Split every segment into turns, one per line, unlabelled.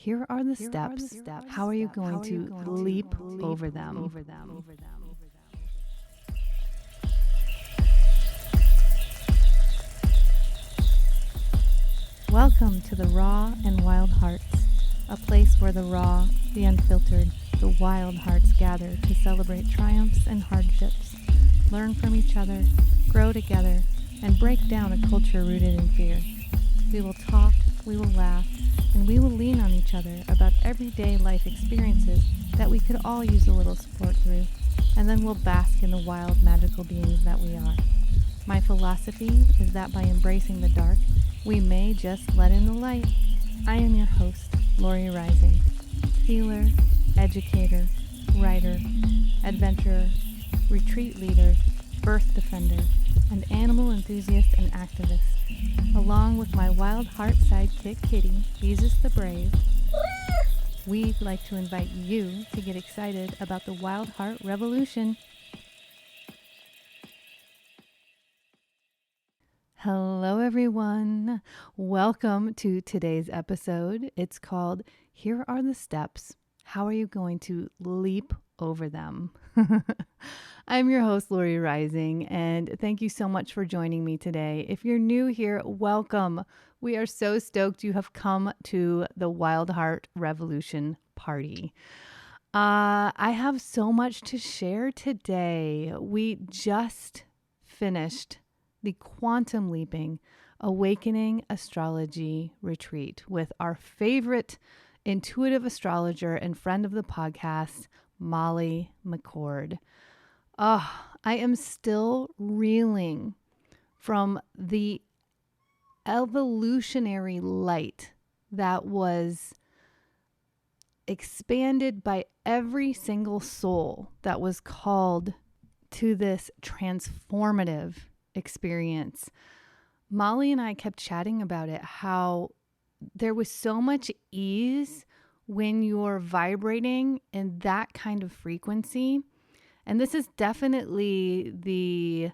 Here are the steps. How are you going to leap over them? Welcome to the Raw and Wild Hearts, a place where the raw, the unfiltered, the wild hearts gather to celebrate triumphs and hardships, learn from each other, grow together, and break down a culture rooted in fear. We will talk, we will laugh, and we will lean on each other about everyday life experiences that we could all use a little support through, and then we'll bask in the wild, magical beings that we are. My philosophy is that by embracing the dark, we may just let in the light. I am your host, Lori Rising, healer, educator, writer, adventurer, retreat leader, birth defender, and animal enthusiast and activist, along with my wild heart sidekick Kitty, Jesus the Brave. We'd like to invite you to get excited about the Wild Heart Revolution. Hello, everyone. Welcome to today's episode. It's called Here Are the Steps. How are you going to leap over them? I'm your host, Lori Rising, and thank you so much for joining me today. If you're new here, welcome. We are so stoked you have come to the Wild Heart Revolution party. I have so much to share today. We just finished the Quantum Leaping Awakening Astrology Retreat with our favorite intuitive astrologer and friend of the podcast, Molly McCord. I am still reeling from the evolutionary light that was expanded by every single soul that was called to this transformative experience. Molly and I kept chatting about it, how there was so much ease when you're vibrating in that kind of frequency. And this is definitely the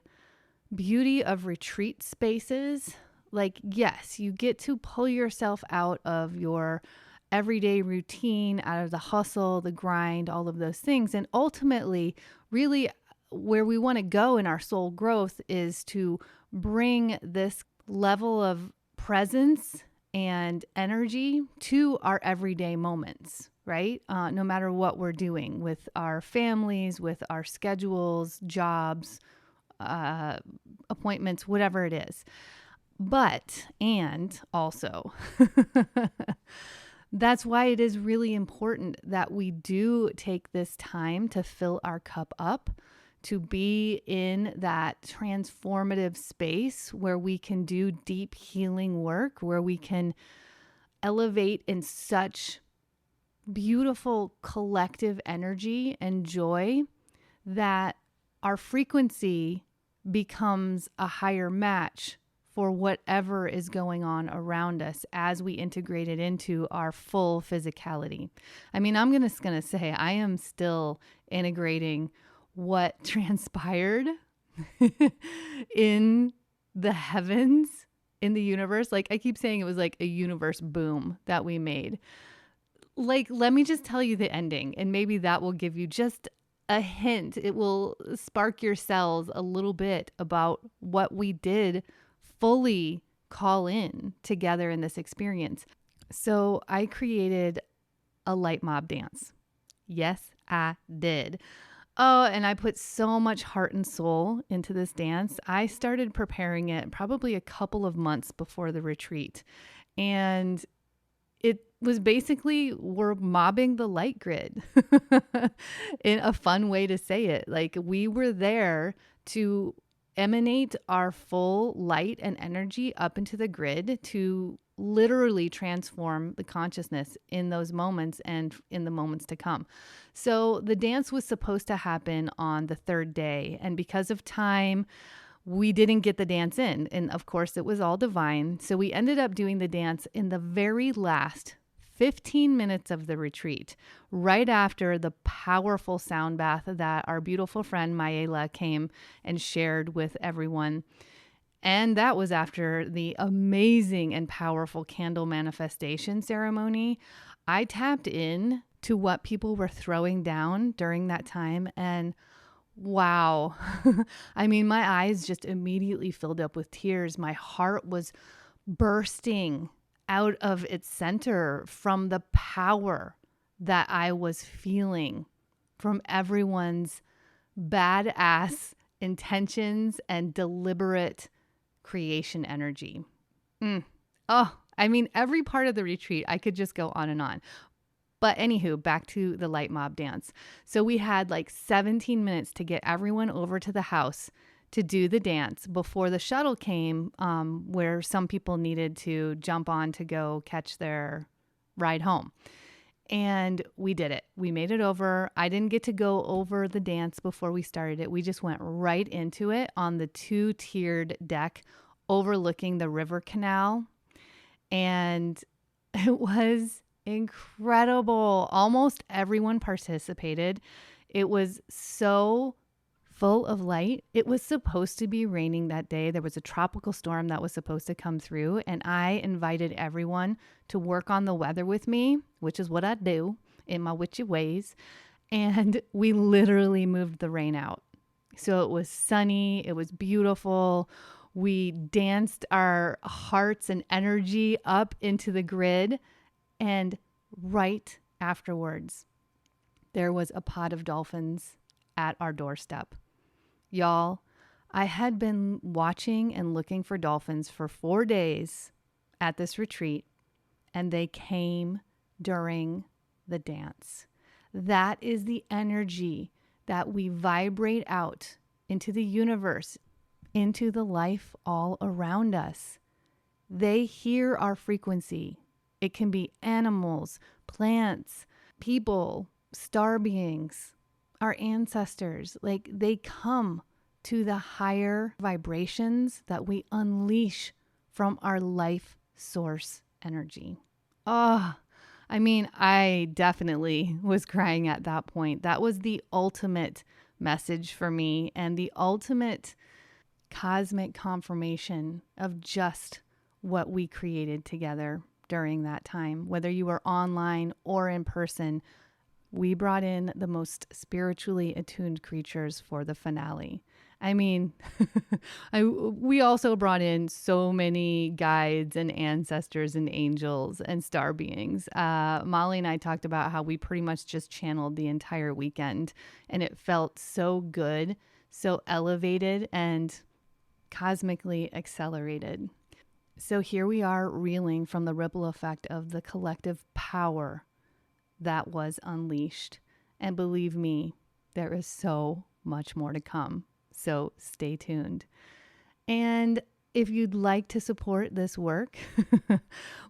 beauty of retreat spaces. Like, yes, you get to pull yourself out of your everyday routine, out of the hustle, the grind, all of those things. And ultimately, really, where we want to go in our soul growth is to bring this level of presence and energy to our everyday moments, right? No matter what we're doing with our families, with our schedules, jobs, appointments, whatever it is. And also, that's why it is really important that we do take this time to fill our cup up, to be in that transformative space where we can do deep healing work, where we can elevate in such beautiful collective energy and joy that our frequency becomes a higher match for whatever is going on around us as we integrate it into our full physicality. I mean, I'm gonna say I am still integrating what transpired in the heavens, in the universe. Like I keep saying, it was like a universe boom that we made. Like, let me just tell you the ending, and maybe that will give you just a hint. It will spark your cells a little bit about what we did fully call in together in this experience. So I created a light mob dance. Yes, I did. Oh, and I put so much heart and soul into this dance. I started preparing it probably a couple of months before the retreat. And it was basically, we're mobbing the light grid in a fun way to say it. Like, we were there to emanate our full light and energy up into the grid to literally transform the consciousness in those moments and in the moments to come. So the dance was supposed to happen on the third day. And because of time, we didn't get the dance in. And of course, it was all divine. So we ended up doing the dance in the very last 15 minutes of the retreat, right after the powerful sound bath that our beautiful friend Mayela came and shared with everyone. And that was after the amazing and powerful candle manifestation ceremony. I tapped in to what people were throwing down during that time, and wow. I mean, my eyes just immediately filled up with tears. My heart was bursting out of its center from the power that I was feeling from everyone's badass intentions and deliberate creation energy. Oh, I mean, every part of the retreat, I could just go on and on. But anywho, back to the light mob dance. So we had like 17 minutes to get everyone over to the house to do the dance before the shuttle came, where some people needed to jump on to go catch their ride home. And we did it. We made it over. I didn't get to go over the dance before we started it. We just went right into it on the 2-tiered deck overlooking the river canal. And it was incredible. Almost everyone participated. It was so full of light. It was supposed to be raining that day. There was a tropical storm that was supposed to come through, and I invited everyone to work on the weather with me, which is what I do in my witchy ways. And we literally moved the rain out. So it was sunny. It was beautiful. We danced our hearts and energy up into the grid. And right afterwards, there was a pod of dolphins at our doorstep. Y'all, I had been watching and looking for dolphins for 4 days at this retreat, and they came during the dance. That is the energy that we vibrate out into the universe, into the life all around us. They hear our frequency. It can be animals, plants, people, star beings, our ancestors. Like, they come to the higher vibrations that we unleash from our life source energy. Oh, I mean, I definitely was crying at that point. That was the ultimate message for me and the ultimate cosmic confirmation of just what we created together during that time. Whether you were online or in person, we brought in the most spiritually attuned creatures for the finale. I mean, we also brought in so many guides and ancestors and angels and star beings. Molly and I talked about how we pretty much just channeled the entire weekend, and it felt so good, so elevated, and cosmically accelerated. So here we are reeling from the ripple effect of the collective power that was unleashed. And believe me, there is so much more to come. So stay tuned. And if you'd like to support this work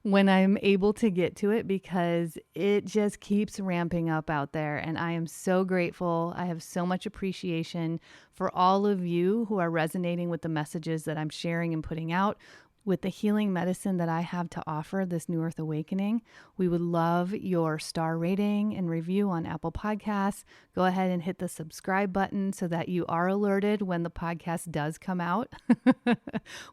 when I'm able to get to it, because it just keeps ramping up out there. And I am so grateful. I have so much appreciation for all of you who are resonating with the messages that I'm sharing and putting out. With the healing medicine that I have to offer, this New Earth Awakening, we would love your star rating and review on Apple Podcasts. Go ahead and hit the subscribe button so that you are alerted when the podcast does come out.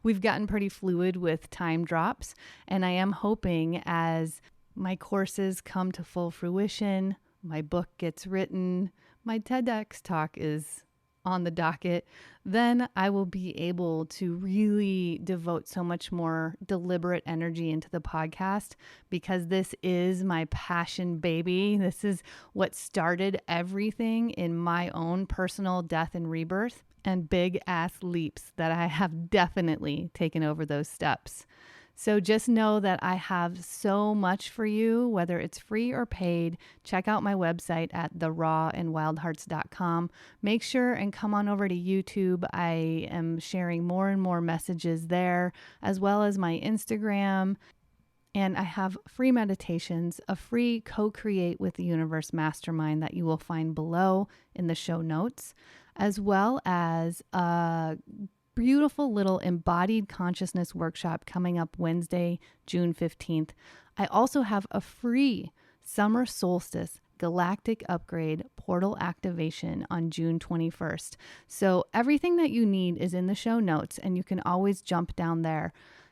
We've gotten pretty fluid with time drops, and I am hoping as my courses come to full fruition, my book gets written, my TEDx talk is on the docket, then I will be able to really devote so much more deliberate energy into the podcast, because this is my passion baby. This is what started everything in my own personal death and rebirth, and big ass leaps that I have definitely taken over those steps. So just know that I have so much for you, whether it's free or paid. Check out my website at therawandwildhearts.com. Make sure and come on over to YouTube. I am sharing more and more messages there, as well as my Instagram. And I have free meditations, a free co-create with the universe mastermind that you will find below in the show notes, as well as a beautiful little embodied consciousness workshop coming up Wednesday, June 15th. I also have a free summer solstice galactic upgrade portal activation on June 21st. So everything that you need is in the show notes, and you can always jump down there.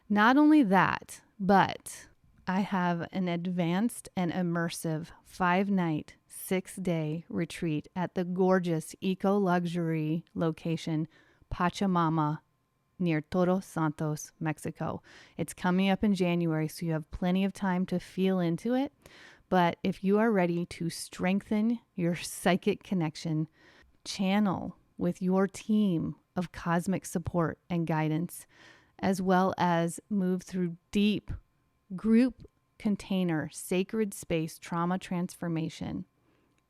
Not only that, but I have an advanced and immersive 5-night, 6-day retreat at the gorgeous eco-luxury location, Pachamama, near Todos Santos, Mexico. It's coming up in January, so you have plenty of time to feel into it. But if you are ready to strengthen your psychic connection, channel with your team of cosmic support and guidance, as well as move through deep group container sacred space trauma transformation,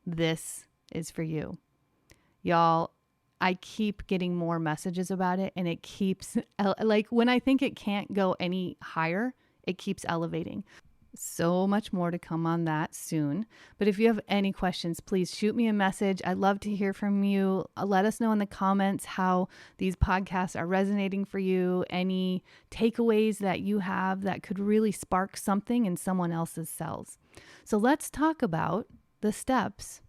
this is for you. Y'all, I keep getting more messages about it, and it keeps, like, when I think it can't go any higher, it keeps elevating. So much more to come on that soon. But if you have any questions, please shoot me a message. I'd love to hear from you. Let us know in the comments how these podcasts are resonating for you, any takeaways that you have that could really spark something in someone else's cells. So let's talk about the steps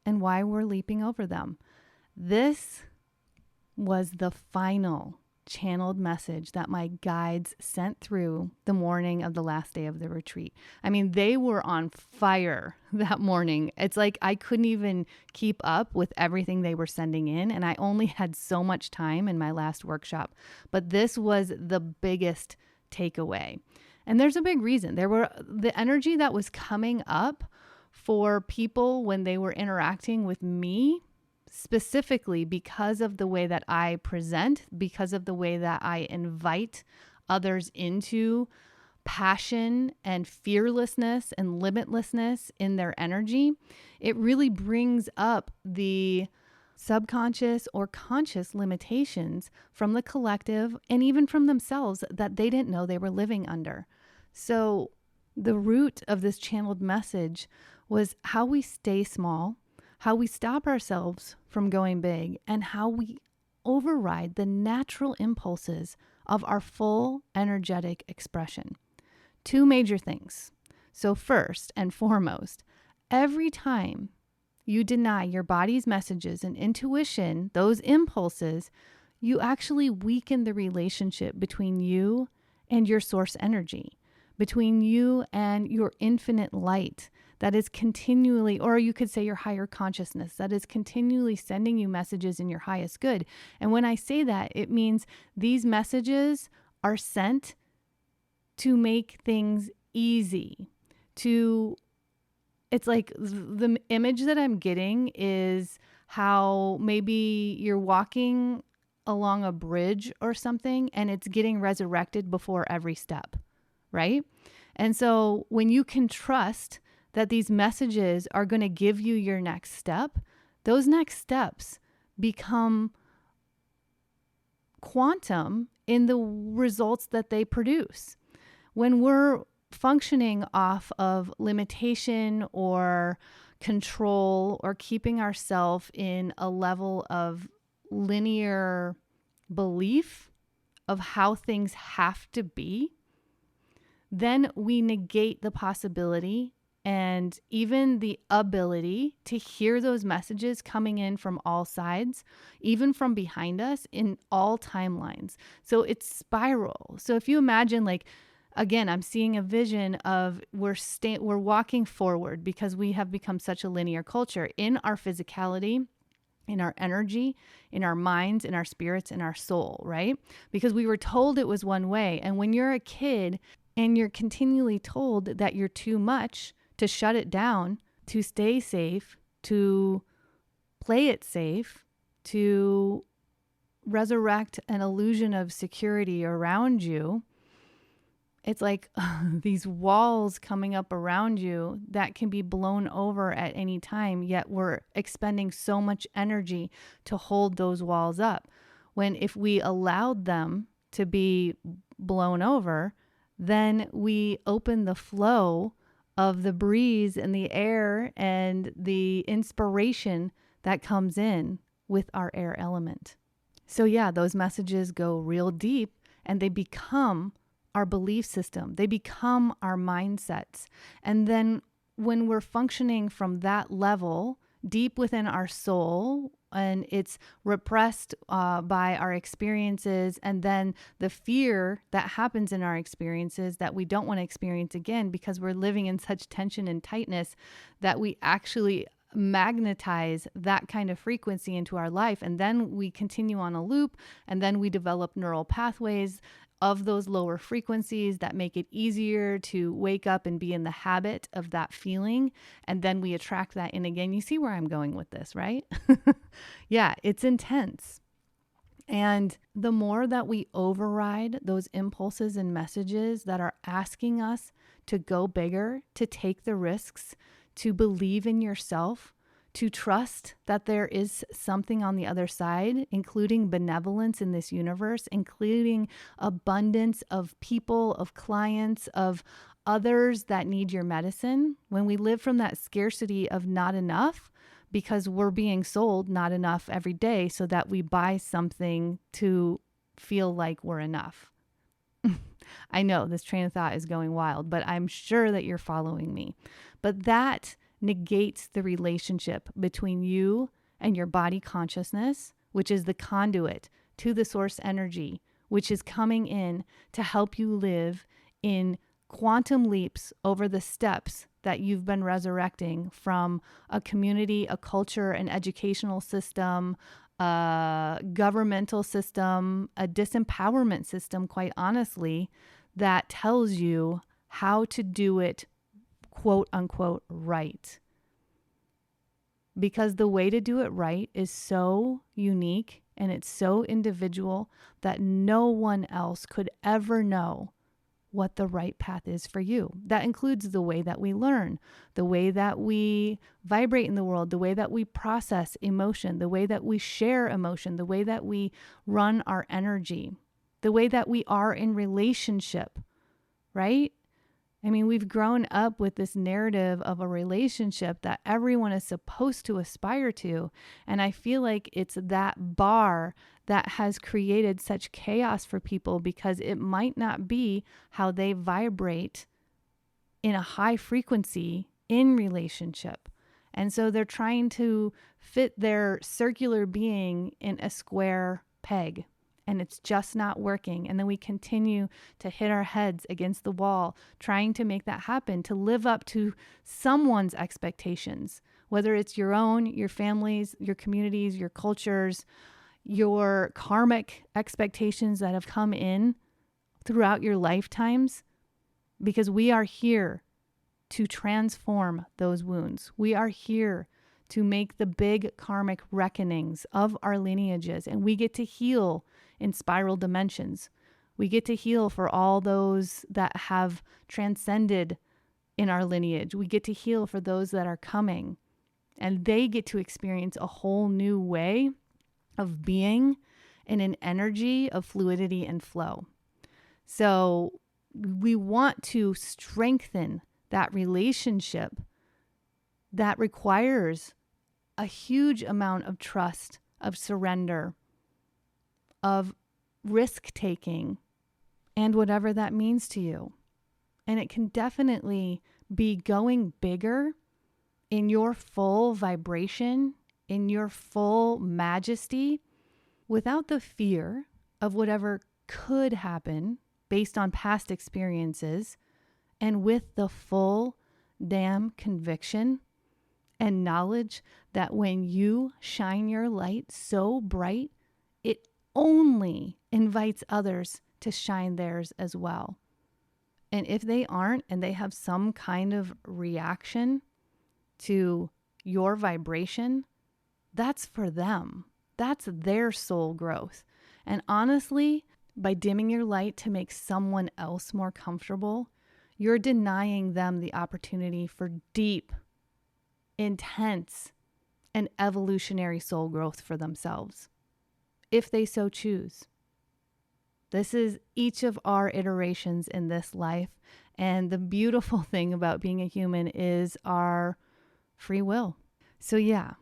and why we're leaping over them. This was the final channeled message that my guides sent through the morning of the last day of the retreat. I mean, they were on fire that morning. It's like I couldn't even keep up with everything they were sending in, and I only had so much time in my last workshop. But this was the biggest takeaway. And there's a big reason. There were the energy that was coming up for people when they were interacting with me, specifically because of the way that I present, because of the way that I invite others into passion and fearlessness and limitlessness in their energy. It really brings up the subconscious or conscious limitations from the collective and even from themselves that they didn't know they were living under. So the root of this channeled message was how we stay small, how we stop ourselves from going big, and how we override the natural impulses of our full energetic expression. Two major things. So first and foremost, every time you deny your body's messages and intuition, those impulses, you actually weaken the relationship between you and your source energy, between you and your infinite light that is continually, or you could say your higher consciousness, that is continually sending you messages in your highest good. And when I say that, it means these messages are sent to make things easy, it's like the image that I'm getting is how maybe you're walking along a bridge or something and it's getting resurrected before every step, right? And so when you can trust that these messages are going to give you your next step, those next steps become quantum in the results that they produce. When we're functioning off of limitation or control or keeping ourselves in a level of linear belief of how things have to be, then we negate the possibility and even the ability to hear those messages coming in from all sides, even from behind us in all timelines. So it's spiral. So if you imagine, like, again, I'm seeing a vision of we're walking forward because we have become such a linear culture in our physicality, in our energy, in our minds, in our spirits, in our soul, right? Because we were told it was one way. And when you're a kid and you're continually told that you're too much, to shut it down, to stay safe, to play it safe, to resurrect an illusion of security around you, it's like these walls coming up around you that can be blown over at any time, yet we're expending so much energy to hold those walls up. When if we allowed them to be blown over, then we open the flow of the breeze and the air and the inspiration that comes in with our air element. So yeah, those messages go real deep and they become our belief system. They become our mindsets. And then when we're functioning from that level, deep within our soul, and it's repressed by our experiences, and then the fear that happens in our experiences that we don't want to experience again because we're living in such tension and tightness that we actually magnetize that kind of frequency into our life. And then we continue on a loop, and then we develop neural pathways of those lower frequencies that make it easier to wake up and be in the habit of that feeling. And then we attract that in again. You see where I'm going with this, right? Yeah, it's intense. And the more that we override those impulses and messages that are asking us to go bigger, to take the risks, to believe in yourself, to trust that there is something on the other side, including benevolence in this universe, including abundance of people, of clients, of others that need your medicine. When we live from that scarcity of not enough, because we're being sold not enough every day so that we buy something to feel like we're enough. I know this train of thought is going wild, but I'm sure that you're following me. But that negates the relationship between you and your body consciousness, which is the conduit to the source energy, which is coming in to help you live in quantum leaps over the steps that you've been resurrecting from a community, a culture, an educational system, a governmental system, a disempowerment system, quite honestly, that tells you how to do it, quote unquote, right. Because the way to do it right is so unique and it's so individual that no one else could ever know what the right path is for you. That includes the way that we learn, the way that we vibrate in the world, the way that we process emotion, the way that we share emotion, the way that we run our energy, the way that we are in relationship, right? I mean, we've grown up with this narrative of a relationship that everyone is supposed to aspire to. And I feel like it's that bar that has created such chaos for people because it might not be how they vibrate in a high frequency in relationship. And so they're trying to fit their circular being in a square peg. And it's just not working. And then we continue to hit our heads against the wall, trying to make that happen, to live up to someone's expectations, whether it's your own, your family's, your communities, your cultures, your karmic expectations that have come in throughout your lifetimes, because we are here to transform those wounds. We are here to make the big karmic reckonings of our lineages, and we get to heal in spiral dimensions. We get to heal for all those that have transcended in our lineage. We get to heal for those that are coming, and they get to experience a whole new way of being in an energy of fluidity and flow. So we want to strengthen that relationship that requires a huge amount of trust, of surrender, of risk-taking, and whatever that means to you. And it can definitely be going bigger in your full vibration, in your full majesty, without the fear of whatever could happen based on past experiences, and with the full damn conviction and knowledge that when you shine your light so bright, it only invites others to shine theirs as well. And if they aren't, and they have some kind of reaction to your vibration, that's for them. That's their soul growth. And honestly, by dimming your light to make someone else more comfortable, you're denying them the opportunity for deep, intense, and evolutionary soul growth for themselves, if they so choose. This is each of our iterations in this life. And the beautiful thing about being a human is our free will. So yeah,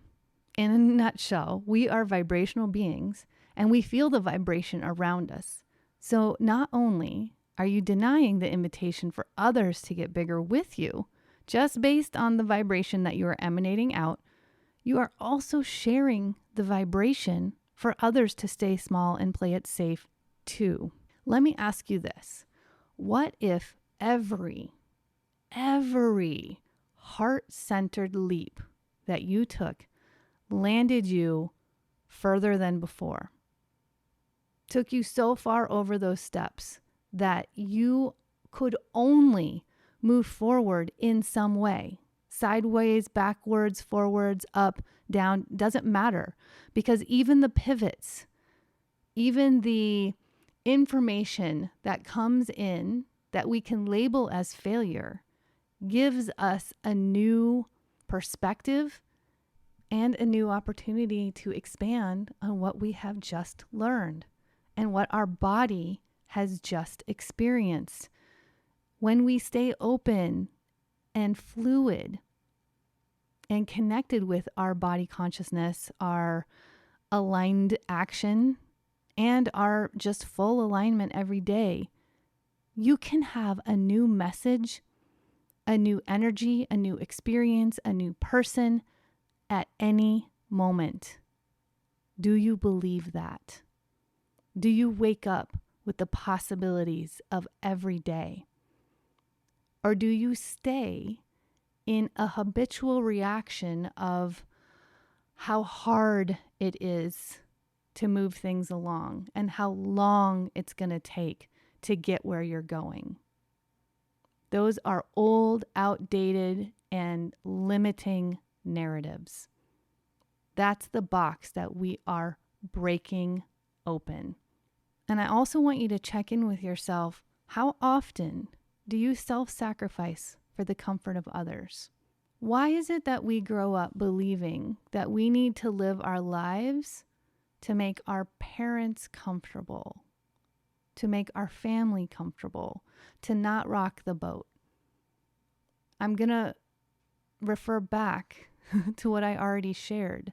in a nutshell, we are vibrational beings and we feel the vibration around us. So not only are you denying the invitation for others to get bigger with you, just based on the vibration that you are emanating out, you are also sharing the vibration for others to stay small and play it safe too. Let me ask you this. What if every heart-centered leap that you took landed you further than before? Took you so far over those steps that you could only move forward in some way. Sideways, backwards, forwards, up, down, doesn't matter. Because even the pivots, even the information that comes in that we can label as failure gives us a new perspective and a new opportunity to expand on what we have just learned and what our body has just experienced. When we stay open and fluid and connected with our body consciousness, our aligned action, and our just full alignment every day, you can have a new message, a new energy, a new experience, a new person at any moment. Do you believe that? Do you wake up with the possibilities of every day? Or do you stay in a habitual reaction of how hard it is to move things along and how long it's going to take to get where you're going? Those are old, outdated, and limiting narratives. That's the box that we are breaking open. And I also want you to check in with yourself. How often do you self-sacrifice for the comfort of others? Why is it that we grow up believing that we need to live our lives to make our parents comfortable, to make our family comfortable, to not rock the boat? I'm going to refer back to what I already shared,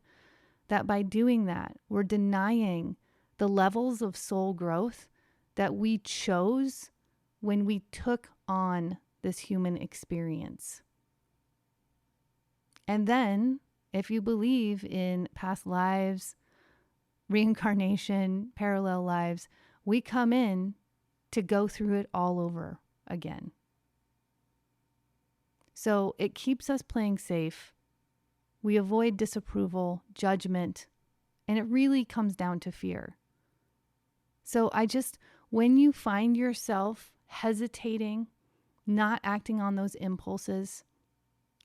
that by doing that, we're denying the levels of soul growth that we chose when we took on this human experience. And then, if you believe in past lives, reincarnation, parallel lives, we come in to go through it all over again. So it keeps us playing safe. We avoid disapproval, judgment, and it really comes down to fear. So when you find yourself hesitating, not acting on those impulses,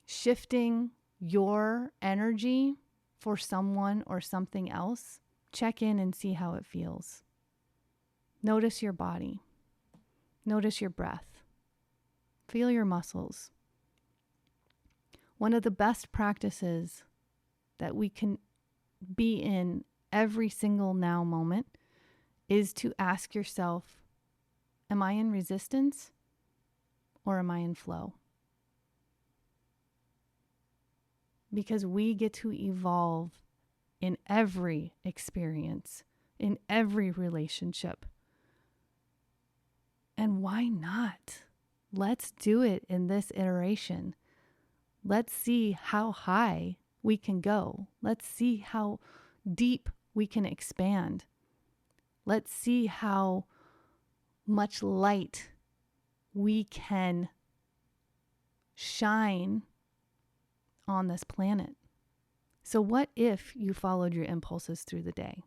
shifting your energy for someone or something else, check in and see how it feels. Notice your body. Notice your breath. Feel your muscles. One of the best practices that we can be in every single now moment is to ask yourself, am I in resistance or am I in flow? Because we get to evolve in every experience, in every relationship. And why not? Let's do it in this iteration. Let's see how high we can go. Let's see how deep we can expand. Let's see how much light we can shine on this planet. So what if you followed your impulses through the day?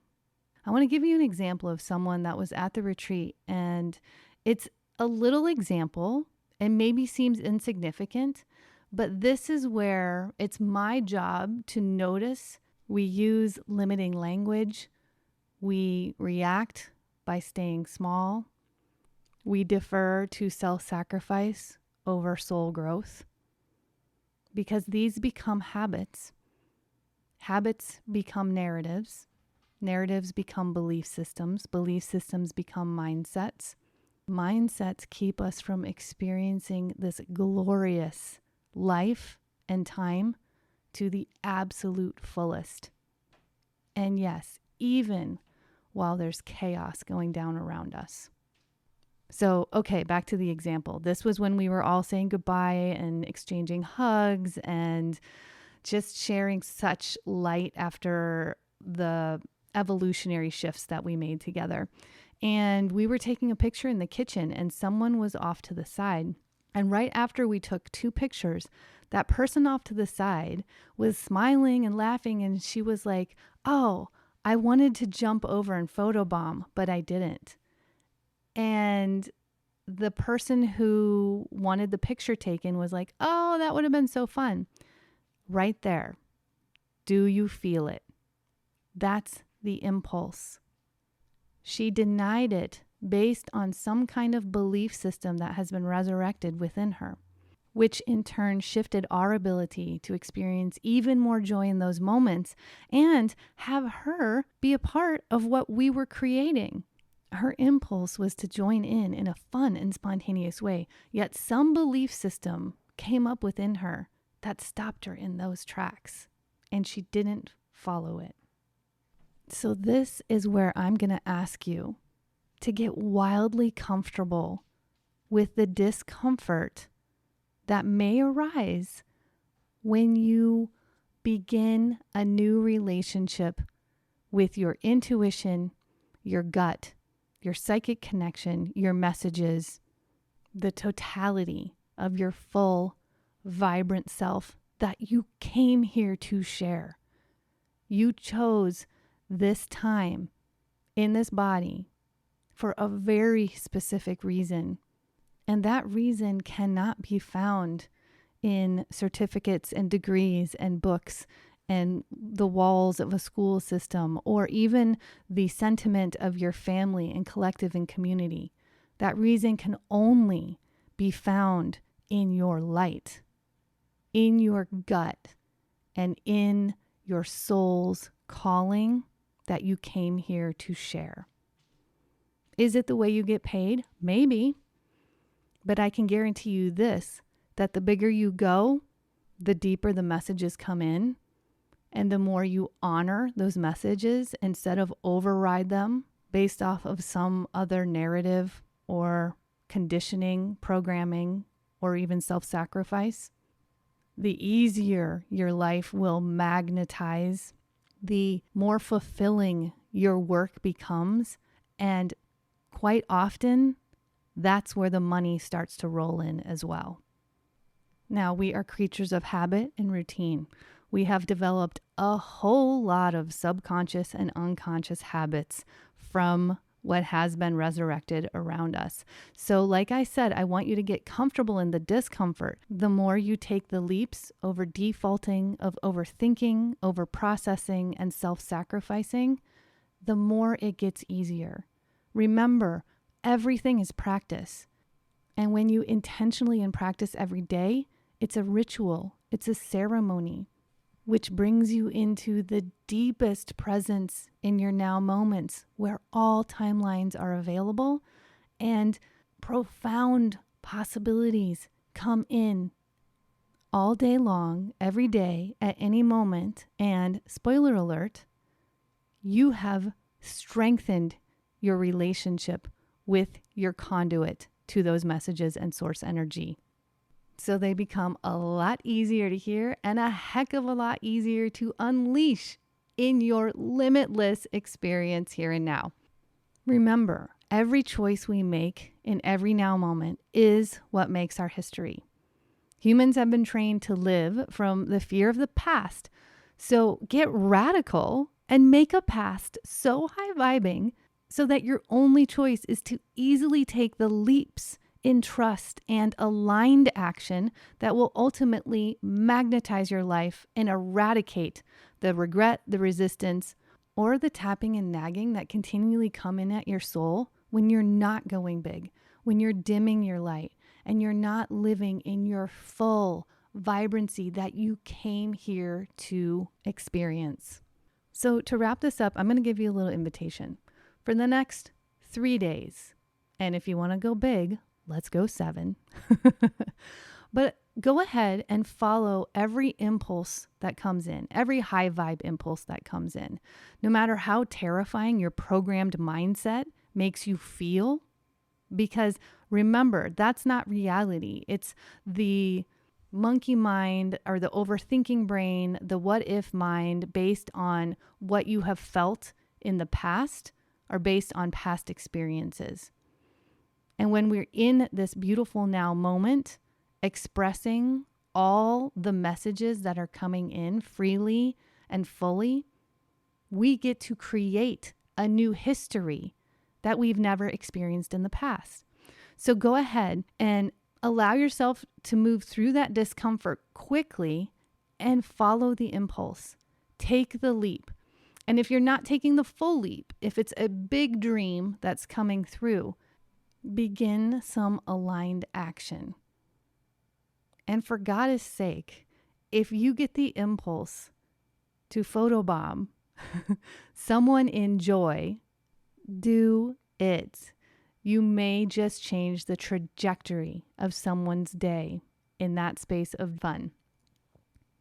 I want to give you an example of someone that was at the retreat, and it's a little example and maybe seems insignificant, but this is where it's my job to notice we use limiting language. We react by staying small. We defer to self-sacrifice over soul growth, because these become habits. Habits become narratives. Narratives become belief systems. Belief systems become mindsets. Mindsets keep us from experiencing this glorious life and time to the absolute fullest. And yes, even while there's chaos going down around us. So, okay, back to the example. This was when we were all saying goodbye and exchanging hugs and just sharing such light after the evolutionary shifts that we made together. And we were taking a picture in the kitchen and someone was off to the side. And right after we took 2 pictures, that person off to the side was smiling and laughing. And she was like, "Oh, I wanted to jump over and photobomb, but I didn't." And the person who wanted the picture taken was like, "Oh, that would have been so fun." Right there. Do you feel it? That's the impulse. She denied it based on some kind of belief system that has been resurrected within her, which in turn shifted our ability to experience even more joy in those moments and have her be a part of what we were creating. Her impulse was to join in a fun and spontaneous way, yet some belief system came up within her that stopped her in those tracks, and she didn't follow it. So this is where I'm going to ask you to get wildly comfortable with the discomfort that may arise when you begin a new relationship with your intuition, your gut, your psychic connection, your messages, the totality of your full, vibrant self that you came here to share. You chose this time in this body for a very specific reason. And that reason cannot be found in certificates and degrees and books and the walls of a school system, or even the sentiment of your family and collective and community. That reason can only be found in your light, in your gut, and in your soul's calling that you came here to share. Is it the way you get paid? Maybe. But I can guarantee you this, that the bigger you go, the deeper the messages come in. And the more you honor those messages instead of override them based off of some other narrative or conditioning, programming, or even self-sacrifice, the easier your life will magnetize, the more fulfilling your work becomes. And quite often, that's where the money starts to roll in as well. Now, we are creatures of habit and routine. We have developed a whole lot of subconscious and unconscious habits from what has been resurrected around us. So like I said, I want you to get comfortable in the discomfort. The more you take the leaps over defaulting, of overthinking, over processing, and self-sacrificing, the more it gets easier. Remember, everything is practice. And when you intentionally and practice every day, it's a ritual, it's a ceremony, which brings you into the deepest presence in your now moments where all timelines are available and profound possibilities come in all day long, every day, at any moment. And spoiler alert, you have strengthened your relationship with your conduit to those messages and source energy. So they become a lot easier to hear and a heck of a lot easier to unleash in your limitless experience here and now. Remember, every choice we make in every now moment is what makes our history. Humans have been trained to live from the fear of the past. So get radical and make a past so high vibing so that your only choice is to easily take the leaps in trust and aligned action that will ultimately magnetize your life and eradicate the regret, the resistance, or the tapping and nagging that continually come in at your soul when you're not going big, when you're dimming your light, and you're not living in your full vibrancy that you came here to experience. So to wrap this up, I'm going to give you a little invitation. For the next 3 days, and if you want to go big, let's go 7. But go ahead and follow every impulse that comes in, every high vibe impulse that comes in. No matter how terrifying your programmed mindset makes you feel, because remember, that's not reality. It's the monkey mind or the overthinking brain, the what if mind based on what you have felt in the past or based on past experiences. And when we're in this beautiful now moment, expressing all the messages that are coming in freely and fully, we get to create a new history that we've never experienced in the past. So go ahead and allow yourself to move through that discomfort quickly and follow the impulse. Take the leap. And if you're not taking the full leap, if it's a big dream that's coming through, begin some aligned action. And for God's sake, if you get the impulse to photobomb someone in joy, do it. You may just change the trajectory of someone's day in that space of fun.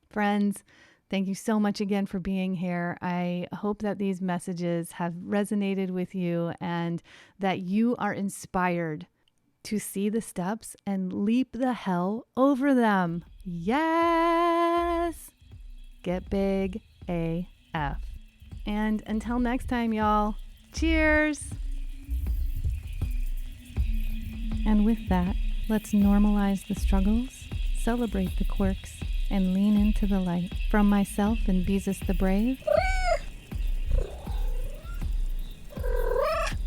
Friends, thank you so much again for being here. I hope that these messages have resonated with you and that you are inspired to see the steps and leap the hell over them. Yes! Get big AF. And until next time, y'all, cheers! And with that, let's normalize the struggles, celebrate the quirks, and lean into the light. From myself and Beezus the Brave,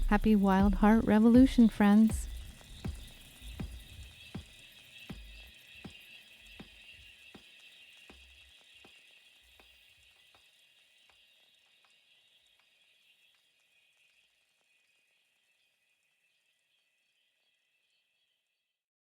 happy Wild Heart Revolution, friends.